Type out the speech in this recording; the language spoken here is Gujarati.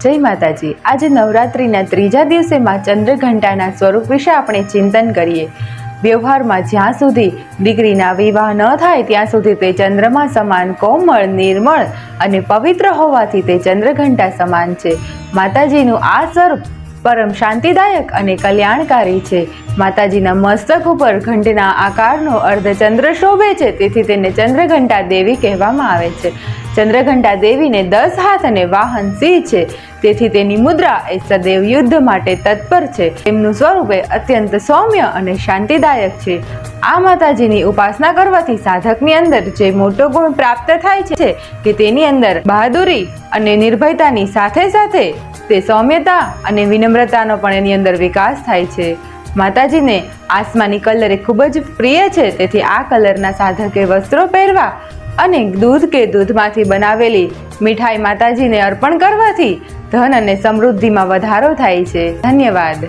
જય માતાજી। આજે નવરાત્રિના ત્રીજા દિવસે માં ચંદ્રઘંટાના સ્વરૂપ વિશે આપણે ચિંતન કરીએ। વ્યવહારમાં જ્યાં સુધી દીકરીના વિવાહ ન થાય ત્યાં સુધી તે ચંદ્રમા સમાન કોમળ, નિર્મળ અને પવિત્ર હોવાથી તે ચંદ્રઘંટા સમાન છે। માતાજીનું આ સ્વરૂપ પરમ શાંતિદાયક અને કલ્યાણકારી છે। માતાજીના મસ્તક ઉપર ઘંટના આકારનો અર્ધચંદ્ર શોભે છે, તેથી તેને ચંદ્રઘંટા દેવી કહેવામાં આવે છે। ચંદ્રઘંટા દેવીને 10 હાથ અને વાહન સિંહ છે, તેથી તેની મુદ્રા એ સદૈવ યુદ્ધ માટે તત્પર છે। તેમનું સ્વરૂપ એ અત્યંત સૌમ્ય અને શાંતિદાયક છે। આ માતાજીની ઉપાસના કરવાથી સાધકની અંદર જે મોટો ગુણ પ્રાપ્ત થાય છે કે તેની અંદર બહાદુરી અને નિર્ભયતાની સાથે સાથે તે સૌમ્યતા અને વિનમ્રતાનો પણ એની અંદર વિકાસ થાય છે। માતાજીને આસમાની કલર એ ખૂબ જ પ્રિય છે, તેથી આ કલરના સાધકે વસ્ત્રો પહેરવા અને દૂધ કે દૂધમાંથી બનાવેલી મીઠાઈ માતાજીને અર્પણ કરવાથી ધન અને સમૃદ્ધિમાં વધારો થાય છે। ધન્યવાદ।